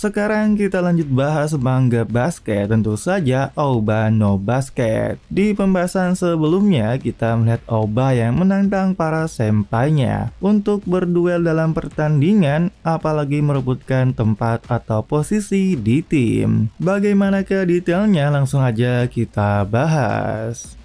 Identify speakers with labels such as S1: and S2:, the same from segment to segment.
S1: Sekarang kita lanjut bahas manga basket, tentu saja Aoba no Basket. Di pembahasan sebelumnya kita melihat Aoba yang menantang para senpainya untuk berduel dalam pertandingan, apalagi merebutkan tempat atau posisi di tim. Bagaimanakah detailnya, langsung aja kita bahas.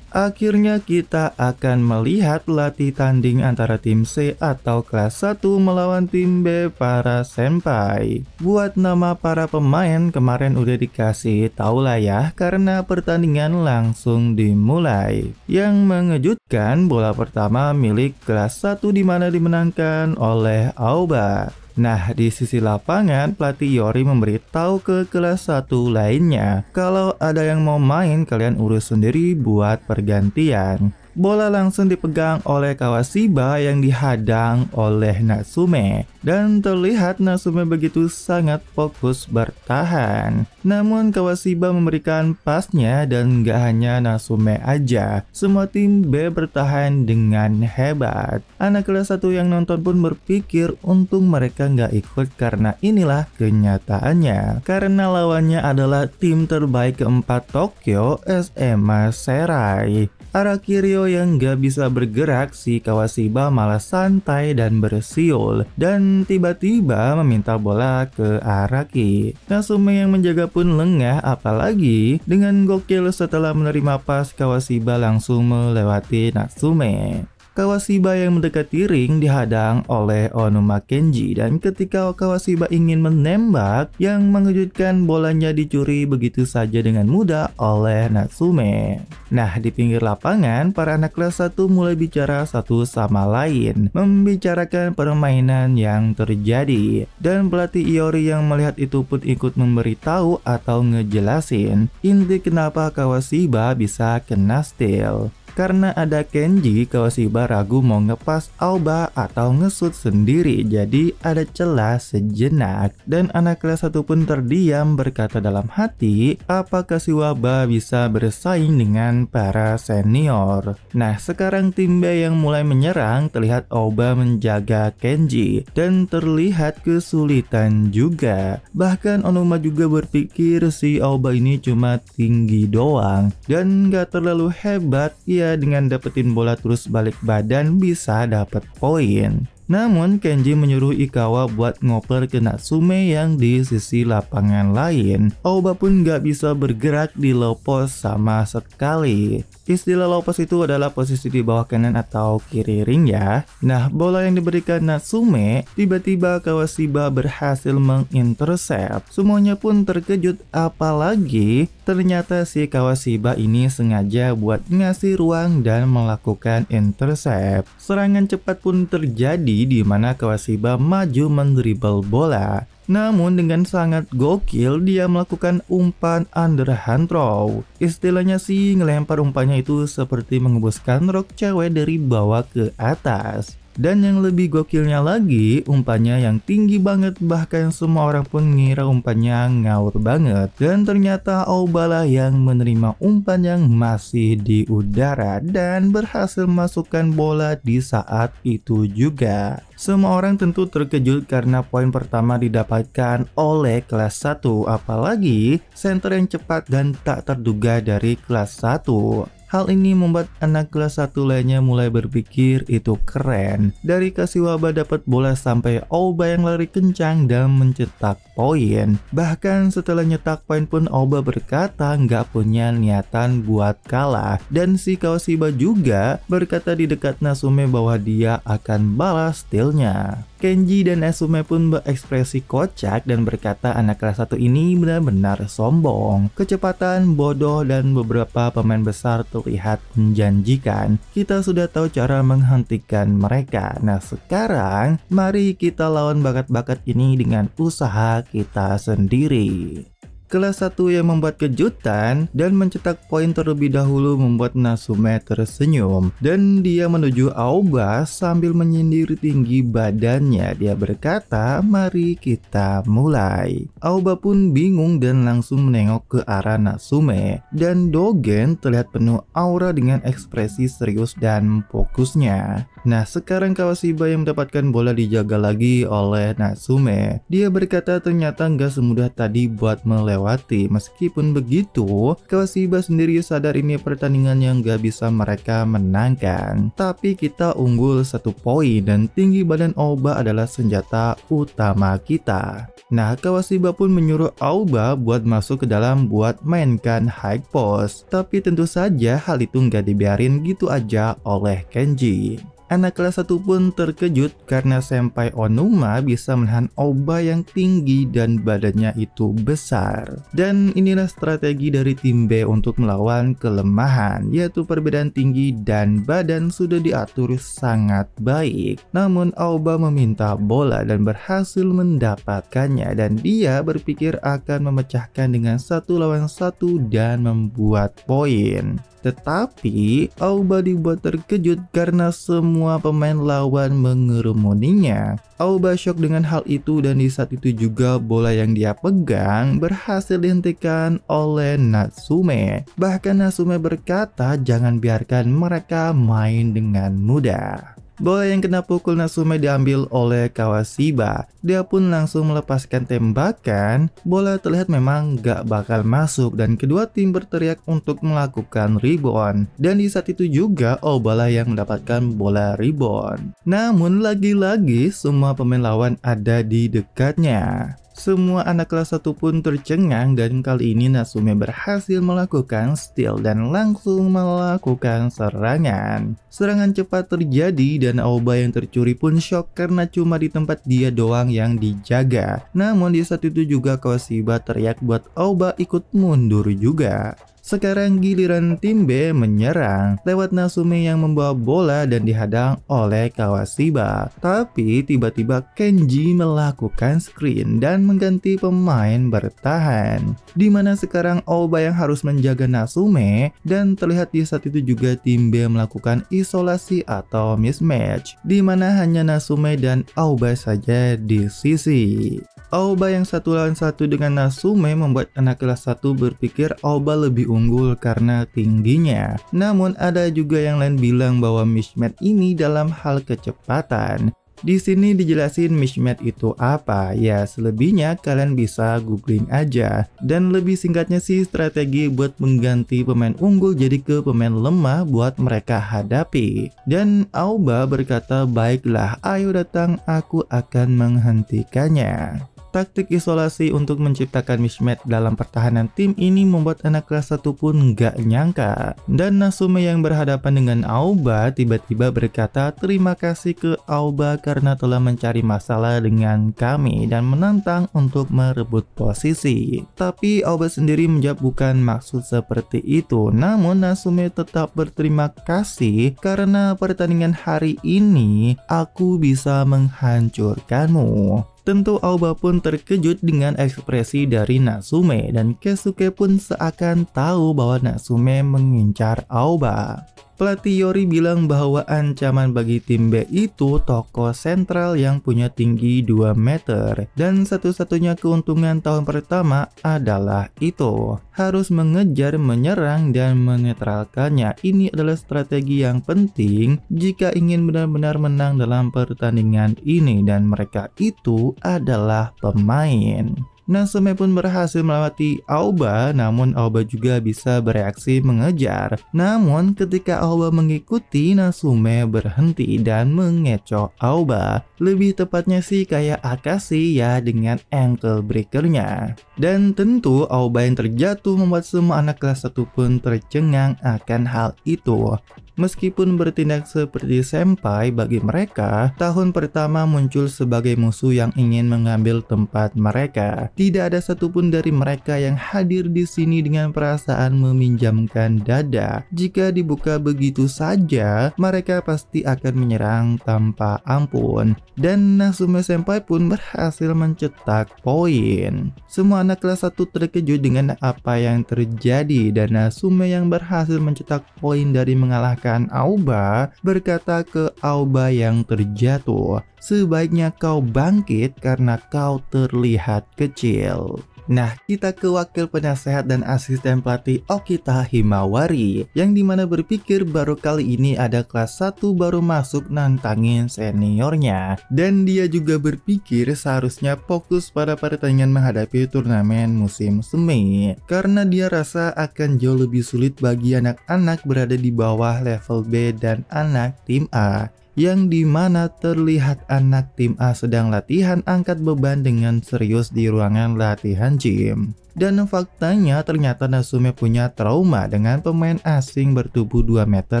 S1: Akhirnya kita akan melihat latih tanding antara tim C atau kelas 1 melawan tim B para senpai. Buat nama para pemain kemarin udah dikasih tahu lah ya, karena pertandingan langsung dimulai. Yang mengejutkan, bola pertama milik kelas 1 dimana dimenangkan oleh Aoba. Nah, di sisi lapangan, pelatih Yori memberitahu ke kelas 1 lainnya, kalau ada yang mau main, kalian urus sendiri buat pergantian. Bola langsung dipegang oleh Kawashiba yang dihadang oleh Natsume. Dan terlihat Natsume begitu sangat fokus bertahan. Namun Kawashiba memberikan pasnya dan gak hanya Natsume aja. Semua tim B bertahan dengan hebat. Anak kelas 1 yang nonton pun berpikir untung mereka gak ikut karena inilah kenyataannya. Karena lawannya adalah tim terbaik keempat Tokyo, SMA Serai. Arakiryo yang gak bisa bergerak, si Kawashiba malah santai dan bersiul. Dan tiba-tiba meminta bola ke Araki. Natsume yang menjaga pun lengah, apalagi dengan gokil setelah menerima pas Kawashiba langsung melewati Natsume. Kawashiba yang mendekati ring dihadang oleh Onuma Kenji, dan ketika Kawashiba ingin menembak, yang mengejutkan bolanya dicuri begitu saja dengan mudah oleh Natsume. Nah, di pinggir lapangan, para anak kelas 1 mulai bicara satu sama lain, membicarakan permainan yang terjadi. Dan pelatih Iori yang melihat itu pun ikut memberitahu atau ngejelasin inti kenapa Kawashiba bisa kena steal. Karena ada Kenji, Kawashiba ragu mau ngepas Aoba atau ngesut sendiri, jadi ada celah sejenak. Dan anak kelas 1 pun terdiam berkata dalam hati, apakah Kawashiba bisa bersaing dengan para senior? Nah, sekarang tim B yang mulai menyerang, terlihat Aoba menjaga Kenji dan terlihat kesulitan juga. Bahkan Onuma juga berpikir si Aoba ini cuma tinggi doang dan gak terlalu hebat. Dengan dapetin bola terus balik badan bisa dapet poin. Namun Kenji menyuruh Ikawa buat ngoper ke Natsume yang di sisi lapangan lain. Aoba pun gak bisa bergerak di low post sama sekali. Istilah low post itu adalah posisi di bawah kanan atau kiri ring ya. Nah, bola yang diberikan Natsume, tiba-tiba Kawashiba berhasil mengintercept. Semuanya pun terkejut, apalagi ternyata si Kawashiba ini sengaja buat ngasih ruang dan melakukan intercept. Serangan cepat pun terjadi di mana Kawashiba maju mendribble bola. Namun dengan sangat gokil dia melakukan umpan underhand throw. Istilahnya sih ngelempar umpannya itu seperti mengembuskan rok cewek dari bawah ke atas. Dan yang lebih gokilnya lagi, umpannya yang tinggi banget, bahkan semua orang pun ngira umpannya ngawur banget. Dan ternyata Aoba lah yang menerima umpan yang masih di udara dan berhasil masukkan bola di saat itu juga. Semua orang tentu terkejut karena poin pertama didapatkan oleh kelas 1, apalagi center yang cepat dan tak terduga dari kelas 1. Hal ini membuat anak kelas 1 lainnya mulai berpikir itu keren. Dari Kawashiba dapat bola sampai Aoba yang lari kencang dan mencetak poin. Bahkan setelah nyetak poin pun Aoba berkata nggak punya niatan buat kalah. Dan si Kawashiba juga berkata di dekat Natsume bahwa dia akan balas stealnya. Kenji dan Natsume pun berekspresi kocak dan berkata anak kelas 1 ini benar-benar sombong. Kecepatan, bodoh, dan beberapa pemain besar terlihat menjanjikan. Kita sudah tahu cara menghentikan mereka. Nah, sekarang mari kita lawan bakat-bakat ini dengan usaha kita sendiri. Kelas 1 yang membuat kejutan dan mencetak poin terlebih dahulu membuat Natsume tersenyum. Dan dia menuju Aoba sambil menyindir tinggi badannya. Dia berkata, mari kita mulai. Aoba pun bingung dan langsung menengok ke arah Natsume. Dan Dogen terlihat penuh aura dengan ekspresi serius dan fokusnya. Nah, sekarang Kawashiba yang mendapatkan bola dijaga lagi oleh Natsume. Dia berkata ternyata nggak semudah tadi buat melewati. Meskipun begitu, Kawashiba sendiri sadar ini pertandingan yang nggak bisa mereka menangkan. Tapi kita unggul 1 poin dan tinggi badan Aoba adalah senjata utama kita. Nah, Kawashiba pun menyuruh Aoba buat masuk ke dalam buat mainkan high post. Tapi tentu saja hal itu nggak dibiarin gitu aja oleh Kenji. Anak kelas 1 pun terkejut karena Senpai Onuma bisa menahan Aoba yang tinggi dan badannya itu besar. Dan inilah strategi dari tim B untuk melawan kelemahan, yaitu perbedaan tinggi dan badan sudah diatur sangat baik. Namun Aoba meminta bola dan berhasil mendapatkannya, dan dia berpikir akan memecahkan dengan 1 lawan 1 dan membuat poin. Tetapi Aoba dibuat terkejut karena semua pemain lawan mengerumuninya. Aoba shock dengan hal itu, dan di saat itu juga bola yang dia pegang berhasil dihentikan oleh Natsume. Bahkan Natsume berkata jangan biarkan mereka main dengan mudah. Bola yang kena pukul Natsume diambil oleh Kawashiba. Dia pun langsung melepaskan tembakan. Bola terlihat memang gak bakal masuk dan kedua tim berteriak untuk melakukan rebound. Dan di saat itu juga Aoba yang mendapatkan bola rebound. Namun lagi-lagi semua pemain lawan ada di dekatnya. Semua anak kelas 1 pun tercengang, dan kali ini Natsume berhasil melakukan steal dan langsung melakukan serangan. Serangan cepat terjadi dan Aoba yang tercuri pun shock karena cuma di tempat dia doang yang dijaga. Namun di saat itu juga Kawashiba teriak buat Aoba ikut mundur juga. Sekarang giliran tim B menyerang lewat Natsume yang membawa bola dan dihadang oleh Kawashiba. Tapi tiba-tiba Kenji melakukan screen dan mengganti pemain bertahan. Dimana sekarang Aoba yang harus menjaga Natsume, dan terlihat di saat itu juga tim B melakukan isolasi atau mismatch. Dimana hanya Natsume dan Aoba saja di sisi. Aoba yang 1 lawan 1 dengan Natsume membuat anak kelas 1 berpikir Aoba lebih unggul karena tingginya. Namun ada juga yang lain bilang bahwa mismatch ini dalam hal kecepatan. Di sini dijelasin mismatch itu apa. Ya, selebihnya kalian bisa googling aja. Dan lebih singkatnya sih strategi buat mengganti pemain unggul jadi ke pemain lemah buat mereka hadapi. Dan Aoba berkata, "Baiklah, ayo datang, aku akan menghentikannya." Taktik isolasi untuk menciptakan mismatch dalam pertahanan tim ini membuat anak kelas 1 pun gak nyangka. Dan Natsume yang berhadapan dengan Aoba tiba-tiba berkata terima kasih ke Aoba karena telah mencari masalah dengan kami dan menantang untuk merebut posisi. Tapi Aoba sendiri menjawab bukan maksud seperti itu. Namun Natsume tetap berterima kasih karena pertandingan hari ini aku bisa menghancurkanmu. Tentu Aoba pun terkejut dengan ekspresi dari Natsume, dan Keisuke pun seakan tahu bahwa Natsume mengincar Aoba. Pelatih Yori bilang bahwa ancaman bagi tim B itu tokoh sentral yang punya tinggi 2 meter. Dan satu-satunya keuntungan tahun pertama adalah itu. Harus mengejar, menyerang, dan menetralkannya. Ini adalah strategi yang penting jika ingin benar-benar menang dalam pertandingan ini. Dan mereka itu adalah pemain. Natsume pun berhasil melewati Aoba, namun Aoba juga bisa bereaksi mengejar. Namun ketika Aoba mengikuti, Natsume berhenti dan mengecoh Aoba. Lebih tepatnya sih kayak Akashi ya, dengan ankle breakernya. Dan tentu Aoba yang terjatuh membuat semua anak kelas 1 pun tercengang akan hal itu. Meskipun bertindak seperti senpai, bagi mereka tahun pertama muncul sebagai musuh yang ingin mengambil tempat mereka. Tidak ada satupun dari mereka yang hadir di sini dengan perasaan meminjamkan dada. Jika dibuka begitu saja, mereka pasti akan menyerang tanpa ampun. Dan Natsume senpai pun berhasil mencetak poin. Semua anak kelas 1 terkejut dengan apa yang terjadi, dan Natsume yang berhasil mencetak poin dari mengalahkan Aoba berkata ke Aoba yang terjatuh, sebaiknya kau bangkit karena kau terlihat kecil. Nah, kita ke wakil penasehat dan asisten pelatih Okita Himawari, yang dimana berpikir baru kali ini ada kelas 1 baru masuk nantangin seniornya. Dan dia juga berpikir seharusnya fokus pada pertandingan menghadapi turnamen musim semi, karena dia rasa akan jauh lebih sulit bagi anak-anak berada di bawah level B dan anak tim A, yang dimana terlihat anak tim A sedang latihan angkat beban dengan serius di ruangan latihan gym. Dan faktanya ternyata Natsume punya trauma dengan pemain asing bertubuh 2 meter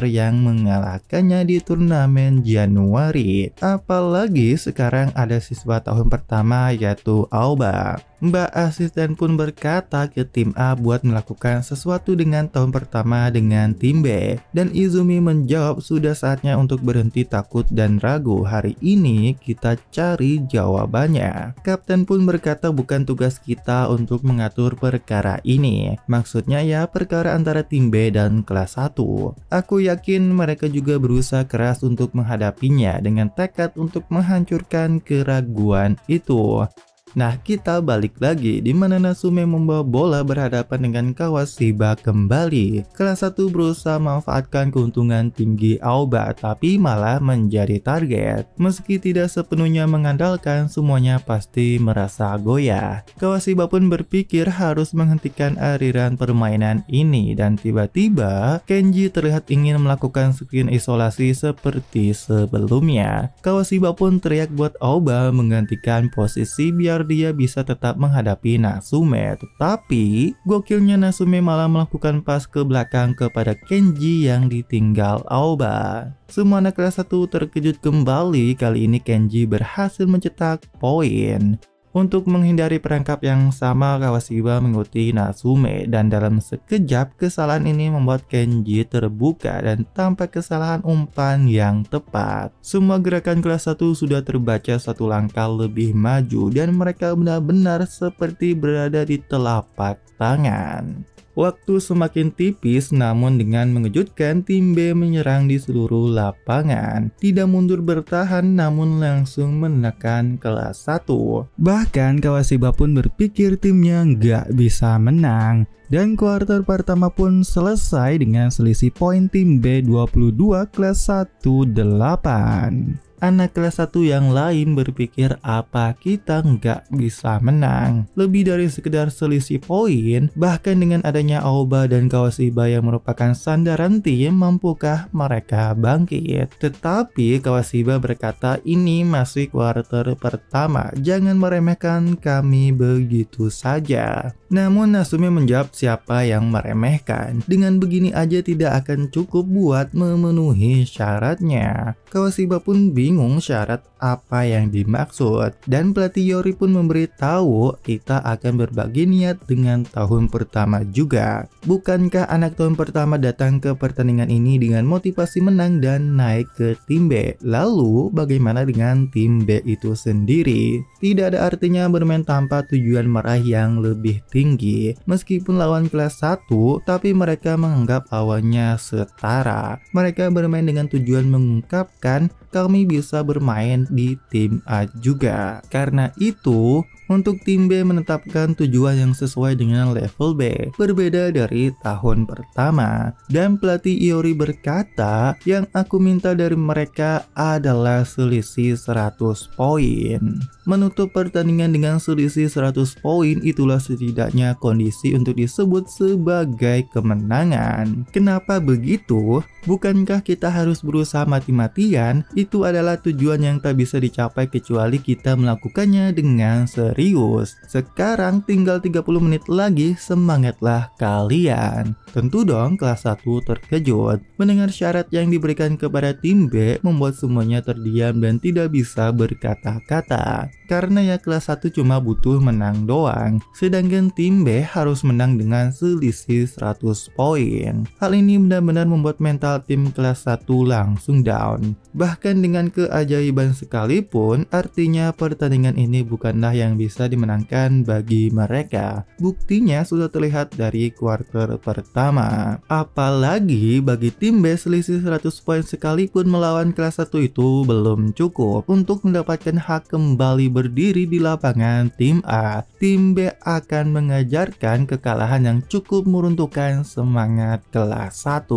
S1: yang mengalahkannya di turnamen Januari. Apalagi sekarang ada siswa tahun pertama yaitu Aoba. Mbak asisten pun berkata ke tim A buat melakukan sesuatu dengan tahun pertama dengan tim B. Dan Izumi menjawab sudah saatnya untuk berhenti takut dan ragu. Hari ini kita cari jawabannya. Kapten pun berkata bukan tugas kita untuk mengatur perkara ini. Maksudnya ya perkara antara tim B dan kelas 1. Aku yakin mereka juga berusaha keras untuk menghadapinya dengan tekad untuk menghancurkan keraguan itu. Nah, kita balik lagi di mana Natsume membawa bola berhadapan dengan Kawashiba kembali. Kelas 1 berusaha memanfaatkan keuntungan tinggi Aoba tapi malah menjadi target. Meski tidak sepenuhnya mengandalkan, semuanya pasti merasa goyah. Kawashiba pun berpikir harus menghentikan aliran permainan ini dan tiba-tiba Kenji terlihat ingin melakukan screen isolasi seperti sebelumnya. Kawashiba pun teriak buat Aoba menggantikan posisi biar dia bisa tetap menghadapi Natsume. Tetapi gokilnya Natsume malah melakukan pas ke belakang kepada Kenji yang ditinggal Aoba. Semua anak kelas 1 terkejut kembali. Kali ini Kenji berhasil mencetak poin. Untuk menghindari perangkap yang sama, Kawashiba mengikuti Natsume dan dalam sekejap kesalahan ini membuat Kenji terbuka dan tanpa kesalahan umpan yang tepat. Semua gerakan kelas 1 sudah terbaca satu langkah lebih maju dan mereka benar-benar seperti berada di telapak tangan. Waktu semakin tipis, namun dengan mengejutkan tim B menyerang di seluruh lapangan. Tidak mundur bertahan namun langsung menekan kelas 1. Bahkan Kawashiba pun berpikir timnya nggak bisa menang. Dan kuarter pertama pun selesai dengan selisih poin tim B 22 kelas 1-8. Anak kelas 1 yang lain berpikir apa kita nggak bisa menang. Lebih dari sekedar selisih poin, bahkan dengan adanya Aoba dan Kawashiba yang merupakan sandaran tim, mampukah mereka bangkit? Tetapi Kawashiba berkata ini masih kuarter pertama, jangan meremehkan kami begitu saja. Namun Natsume menjawab siapa yang meremehkan. Dengan begini aja tidak akan cukup buat memenuhi syaratnya. Kawashiba pun bingung syarat apa yang dimaksud. Dan pelatih Yori pun memberitahu kita akan berbagi niat dengan tahun pertama juga. Bukankah anak tahun pertama datang ke pertandingan ini dengan motivasi menang dan naik ke tim B? Lalu bagaimana dengan tim B itu sendiri? Tidak ada artinya bermain tanpa tujuan meraih yang lebih tinggi. Meskipun lawan kelas 1, tapi mereka menganggap lawannya setara. Mereka bermain dengan tujuan mengungkapkan kami bisa bermain di tim A juga. Karena itu, untuk tim B menetapkan tujuan yang sesuai dengan level B, berbeda dari tahun pertama. Dan pelatih Iori berkata, yang aku minta dari mereka adalah selisih 100 poin. Menutup pertandingan dengan selisih 100 poin itulah setidaknya kondisi untuk disebut sebagai kemenangan. Kenapa begitu? Bukankah kita harus berusaha mati-matian? Itu adalah tujuan yang tak bisa dicapai kecuali kita melakukannya dengan serius. Sekarang tinggal 30 menit lagi, semangatlah kalian. Tentu dong kelas 1 terkejut. Mendengar syarat yang diberikan kepada tim B membuat semuanya terdiam dan tidak bisa berkata-kata. Karena ya kelas 1 cuma butuh menang doang, sedangkan tim B harus menang dengan selisih 100 poin. Hal ini benar-benar membuat mental tim kelas 1 langsung down. Bahkan dengan keajaiban sekalipun, artinya pertandingan ini bukanlah yang bisa dimenangkan bagi mereka. Buktinya sudah terlihat dari kuarter pertama. Apalagi bagi tim B, selisih 100 poin sekalipun melawan kelas 1 itu belum cukup untuk mendapatkan hak kembali berdiri di lapangan tim A. Tim B akan mengajarkan kekalahan yang cukup meruntuhkan semangat kelas 1.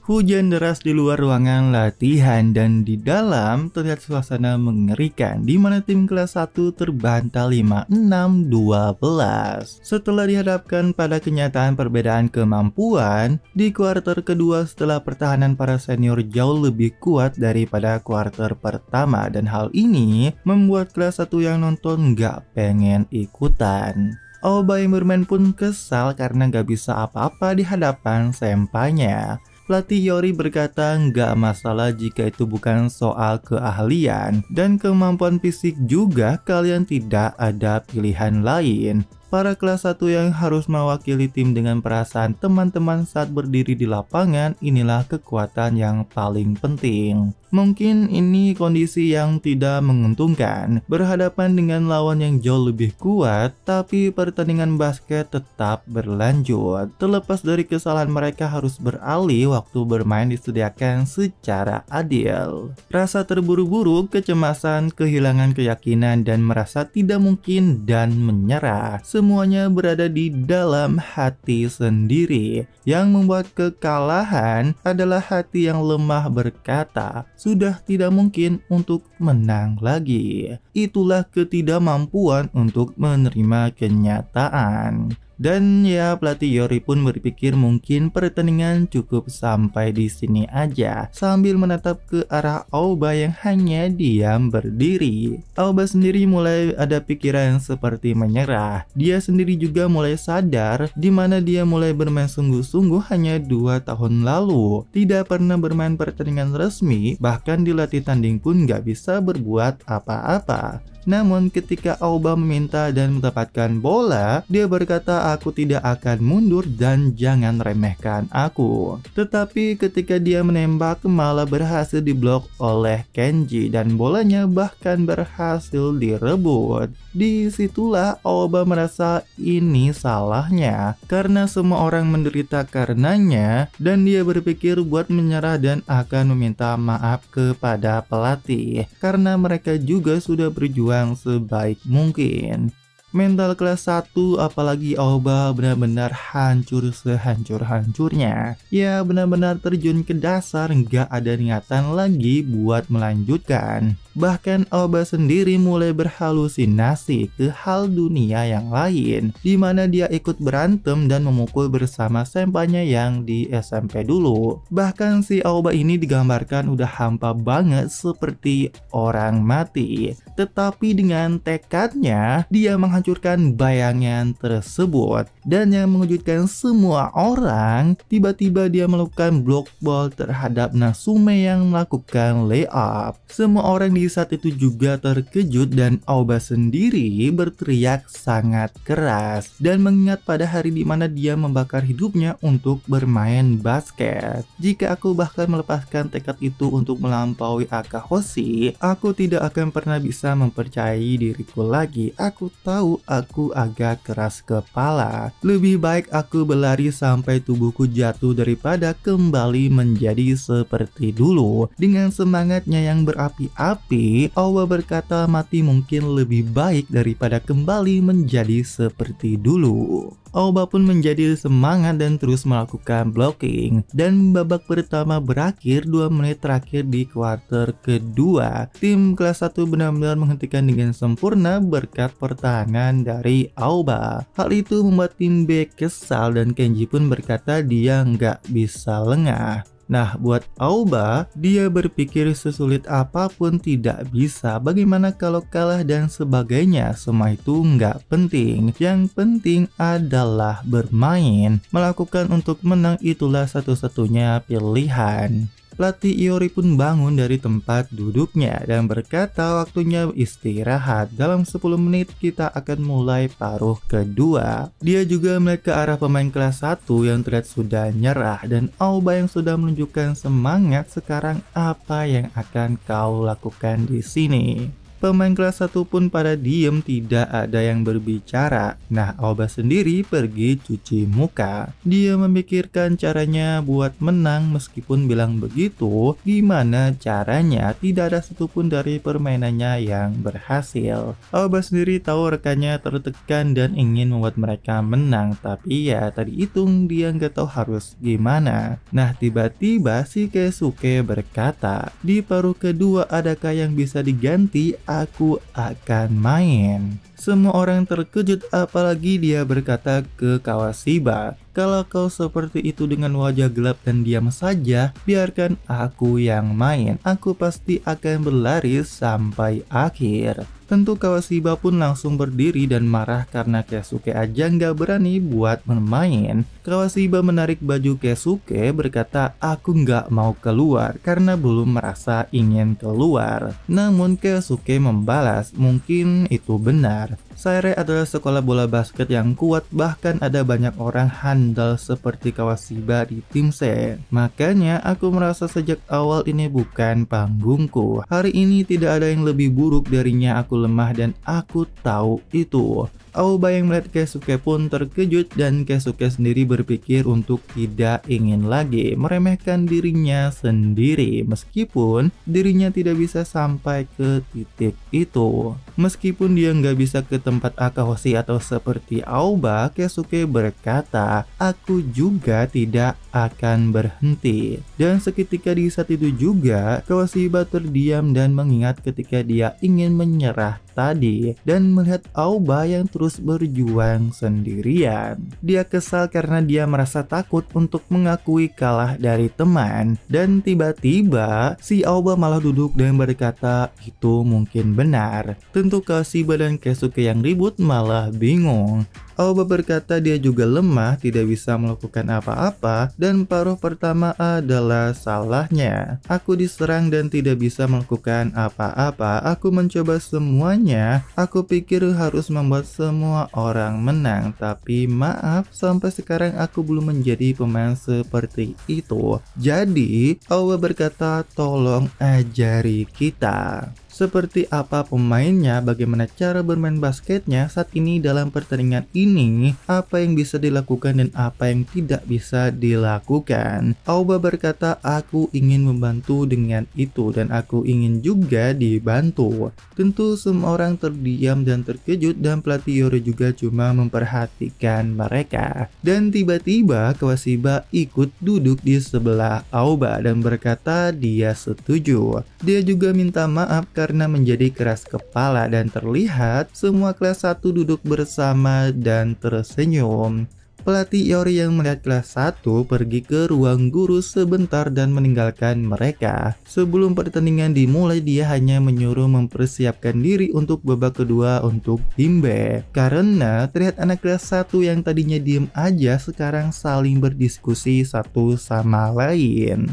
S1: Hujan deras di luar ruangan latihan dan di dalam terlihat suasana mengerikan di mana tim kelas 1 terbantal 5-6-12. Setelah dihadapkan pada kenyataan perbedaan kemampuan, di kuarter kedua setelah pertahanan para senior jauh lebih kuat daripada kuarter pertama, dan hal ini membuat kelas 1 yang nonton nggak pengen ikutan. Aoba yang bermain pun kesal karena gak bisa apa-apa di hadapan sempanya. Pelatih Yori berkata nggak masalah jika itu bukan soal keahlian dan kemampuan fisik juga, kalian tidak ada pilihan lain. Para kelas 1 yang harus mewakili tim dengan perasaan teman-teman saat berdiri di lapangan, inilah kekuatan yang paling penting. Mungkin ini kondisi yang tidak menguntungkan, berhadapan dengan lawan yang jauh lebih kuat, tapi pertandingan basket tetap berlanjut. Terlepas dari kesalahan, mereka harus beralih waktu bermain disediakan secara adil. Rasa terburu-buru, kecemasan, kehilangan keyakinan, dan merasa tidak mungkin dan menyerah, semuanya berada di dalam hati sendiri. Yang membuat kekalahan adalah hati yang lemah berkata, sudah tidak mungkin untuk menang lagi. Itulah ketidakmampuan untuk menerima kenyataan. Dan ya, pelatih Yori pun berpikir mungkin pertandingan cukup sampai di sini aja, sambil menatap ke arah Aoba yang hanya diam berdiri. Aoba sendiri mulai ada pikiran seperti menyerah. Dia sendiri juga mulai sadar di mana dia mulai bermain sungguh-sungguh hanya 2 tahun lalu. Tidak pernah bermain pertandingan resmi, bahkan di latih tanding pun gak bisa berbuat apa-apa. Namun ketika Aoba meminta dan mendapatkan bola, dia berkata, aku tidak akan mundur dan jangan remehkan aku. Tetapi ketika dia menembak, malah berhasil diblok oleh Kenji dan bolanya bahkan berhasil direbut. Disitulah Aoba merasa ini salahnya, karena semua orang menderita karenanya, dan dia berpikir buat menyerah dan akan meminta maaf kepada pelatih, karena mereka juga sudah berjuang sebaik mungkin. Mental kelas 1 apalagi Aoba benar-benar hancur sehancur-hancurnya. Ya benar-benar terjun ke dasar, nggak ada niatan lagi buat melanjutkan. Bahkan Aoba sendiri mulai berhalusinasi ke hal dunia yang lain, di mana dia ikut berantem dan memukul bersama sempanya yang di SMP dulu. Bahkan si Aoba ini digambarkan udah hampa banget seperti orang mati. Tetapi dengan tekadnya, dia menghancurkan bayangan tersebut. Dan yang mengejutkan semua orang, tiba-tiba dia melakukan block ball terhadap Natsume yang melakukan layup. Semua orang di saat itu juga terkejut dan Aoba sendiri berteriak sangat keras dan mengingat pada hari di mana dia membakar hidupnya untuk bermain basket. Jika aku bahkan melepaskan tekad itu untuk melampaui Akahoshi, aku tidak akan pernah bisa mempercayai diriku lagi. Aku tahu aku agak keras kepala. Lebih baik aku berlari sampai tubuhku jatuh daripada kembali menjadi seperti dulu. Dengan semangatnya yang berapi-api, Aoba berkata mati mungkin lebih baik daripada kembali menjadi seperti dulu. Aoba pun menjadi semangat dan terus melakukan blocking. Dan babak pertama berakhir, 2 menit terakhir di kuarter kedua. Tim kelas 1 benar-benar menghentikan dengan sempurna berkat pertahanan dari Aoba. Hal itu membuat tim B kesal dan Kenji pun berkata dia nggak bisa lengah. Nah, buat Aoba, dia berpikir sesulit apapun tidak bisa. Bagaimana kalau kalah dan sebagainya? Semua itu nggak penting. Yang penting adalah bermain. Melakukan untuk menang itulah satu-satunya pilihan. pelatih Iori pun bangun dari tempat duduknya dan berkata waktunya istirahat. Dalam 10 menit kita akan mulai paruh kedua. Dia juga melihat ke arah pemain kelas 1 yang terlihat sudah nyerah dan Aoba yang sudah menunjukkan semangat. Sekarang apa yang akan kau lakukan di sini? Pemain kelas 1 pun pada diem, tidak ada yang berbicara. Nah, Aoba sendiri pergi cuci muka. Dia memikirkan caranya buat menang. Meskipun bilang begitu, gimana caranya tidak ada satupun dari permainannya yang berhasil. Aoba sendiri tahu rekannya tertekan dan ingin membuat mereka menang, tapi ya tadi hitung dia nggak tahu harus gimana. Nah, tiba-tiba si Keisuke berkata, di paruh kedua adakah yang bisa diganti? Aku akan main. Semua orang terkejut, apalagi dia berkata ke Kawashiba, kalau kau seperti itu dengan wajah gelap dan diam saja, biarkan aku yang main. Aku pasti akan berlari sampai akhir. Tentu Kawashiba pun langsung berdiri dan marah karena Keisuke aja nggak berani buat bermain. Kawashiba menarik baju Keisuke berkata, aku nggak mau keluar karena belum merasa ingin keluar. Namun Keisuke membalas, mungkin itu benar. Sairei adalah sekolah bola basket yang kuat, bahkan ada banyak orang handal seperti Kawashiba di tim C. Makanya aku merasa sejak awal ini bukan panggungku. Hari ini tidak ada yang lebih buruk darinya, aku lemah dan aku tahu itu. Aoba yang melihat Keisuke pun terkejut dan Keisuke sendiri berpikir untuk tidak ingin lagi meremehkan dirinya sendiri meskipun dirinya tidak bisa sampai ke titik itu. Meskipun dia nggak bisa ke tempat Akahoshi atau seperti Aoba, Keisuke berkata, aku juga tidak akan berhenti. Dan seketika di saat itu juga Kawashiba terdiam dan mengingat ketika dia ingin menyerah tadi dan melihat Aoba yang terus berjuang sendirian. Dia kesal karena dia merasa takut untuk mengakui kalah dari teman dan tiba-tiba si Aoba malah duduk dan berkata itu mungkin benar. Tentu Kawashiba dan Keisuke yang ribut malah bingung. Aoba berkata dia juga lemah, tidak bisa melakukan apa-apa, dan paruh pertama adalah salahnya. Aku diserang dan tidak bisa melakukan apa-apa. Aku mencoba semuanya. Aku pikir harus membuat semua orang menang, tapi maaf, sampai sekarang aku belum menjadi pemain seperti itu. Jadi, Aoba berkata, tolong ajari kita. Seperti apa pemainnya, bagaimana cara bermain basketnya saat ini dalam pertandingan ini, apa yang bisa dilakukan dan apa yang tidak bisa dilakukan. Aoba berkata, aku ingin membantu dengan itu dan aku ingin juga dibantu. Tentu semua orang terdiam dan terkejut dan pelatih Iori juga cuma memperhatikan mereka. Dan tiba-tiba Kawashiba ikut duduk di sebelah Aoba dan berkata dia setuju. Dia juga minta maaf karena menjadi keras kepala dan terlihat semua kelas 1 duduk bersama dan tersenyum. Pelatih Iori yang melihat kelas 1 pergi ke ruang guru sebentar dan meninggalkan mereka. Sebelum pertandingan dimulai, dia hanya menyuruh mempersiapkan diri untuk babak kedua untuk tim B. Karena terlihat anak kelas 1 yang tadinya diem aja sekarang saling berdiskusi satu sama lain.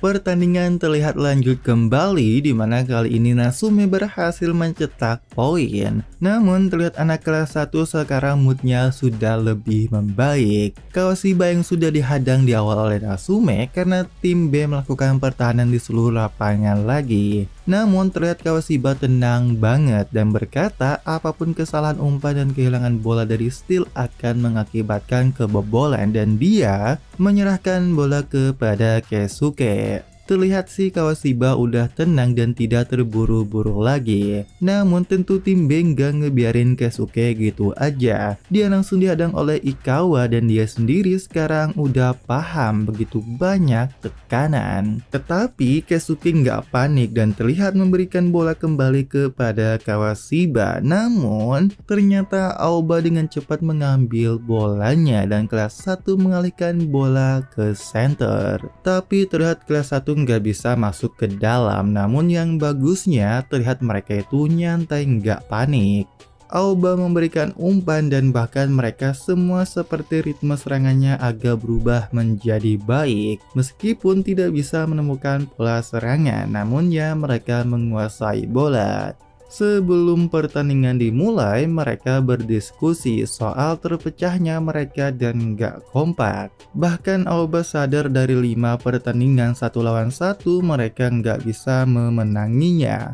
S1: Pertandingan terlihat lanjut kembali di mana kali ini Natsume berhasil mencetak poin. Namun terlihat anak kelas 1 sekarang moodnya sudah lebih membaik. Kawashiba yang sudah dihadang di awal oleh Natsume karena tim B melakukan pertahanan di seluruh lapangan lagi. Namun terlihat Kawashiba tenang banget dan berkata apapun kesalahan umpan dan kehilangan bola dari steal akan mengakibatkan kebobolan dan dia menyerahkan bola kepada Keisuke. Terlihat sih Kawashiba udah tenang dan tidak terburu-buru lagi. Namun tentu tim B nggak ngebiarin Keisuke gitu aja. Dia langsung dihadang oleh Ikawa dan dia sendiri sekarang udah paham begitu banyak tekanan. Tetapi Keisuke nggak panik dan terlihat memberikan bola kembali kepada Kawashiba. Namun ternyata Aoba dengan cepat mengambil bolanya dan kelas 1 mengalihkan bola ke center. Tapi terlihat kelas 1 nggak bisa masuk ke dalam, namun yang bagusnya terlihat mereka itu nyantai nggak panik. Aoba memberikan umpan dan bahkan mereka semua seperti ritme serangannya agak berubah menjadi baik. Meskipun tidak bisa menemukan pola serangan, namun ya mereka menguasai bola. Sebelum pertandingan dimulai, mereka berdiskusi soal terpecahnya mereka dan gak kompak. Bahkan Aoba sadar dari 5 pertandingan 1 lawan 1 mereka gak bisa memenanginya.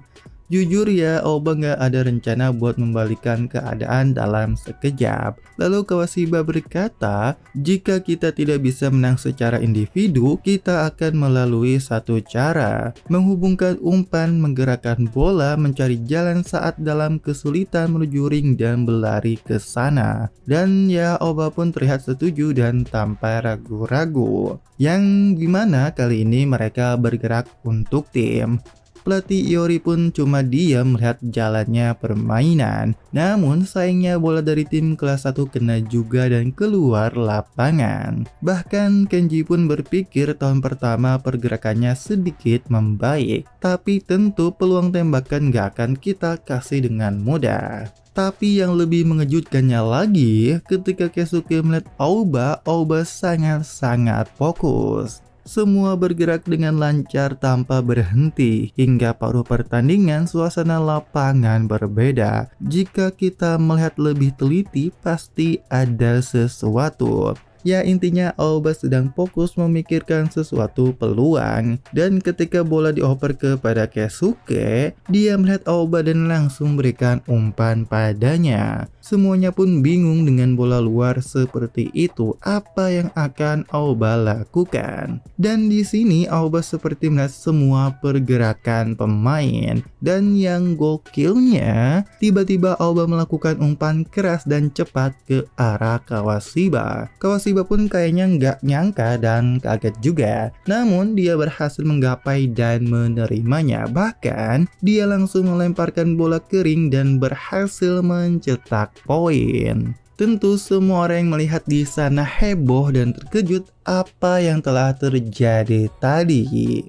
S1: Jujur ya, Aoba nggak ada rencana buat membalikan keadaan dalam sekejap. Lalu Kawashiba berkata, jika kita tidak bisa menang secara individu, kita akan melalui satu cara. Menghubungkan umpan, menggerakkan bola, mencari jalan saat dalam kesulitan menuju ring dan berlari ke sana. Dan ya, Aoba pun terlihat setuju dan tanpa ragu-ragu. Yang gimana kali ini mereka bergerak untuk tim. Pelatih Iori pun cuma diam melihat jalannya permainan. Namun sayangnya bola dari tim kelas 1 kena juga dan keluar lapangan. Bahkan Kenji pun berpikir tahun pertama pergerakannya sedikit membaik. Tapi tentu peluang tembakan gak akan kita kasih dengan mudah. Tapi yang lebih mengejutkannya lagi, ketika Keisuke melihat Aoba sangat-sangat fokus. Semua bergerak dengan lancar tanpa berhenti. Hingga paruh pertandingan suasana lapangan berbeda. Jika kita melihat lebih teliti pasti ada sesuatu. Ya intinya Aoba sedang fokus memikirkan sesuatu peluang. Dan ketika bola dioper kepada Keisuke, dia melihat Aoba dan langsung berikan umpan padanya. Semuanya pun bingung dengan bola luar seperti itu, apa yang akan Aoba lakukan. Dan di sini Aoba seperti melihat semua pergerakan pemain. Dan yang gokilnya, tiba-tiba Aoba melakukan umpan keras dan cepat ke arah Kawashiba. Kawashiba pun kayaknya nggak nyangka dan kaget juga. Namun dia berhasil menggapai dan menerimanya. Bahkan dia langsung melemparkan bola ke ring dan berhasil mencetak poin. Tentu semua orang yang melihat di sana heboh dan terkejut apa yang telah terjadi tadi.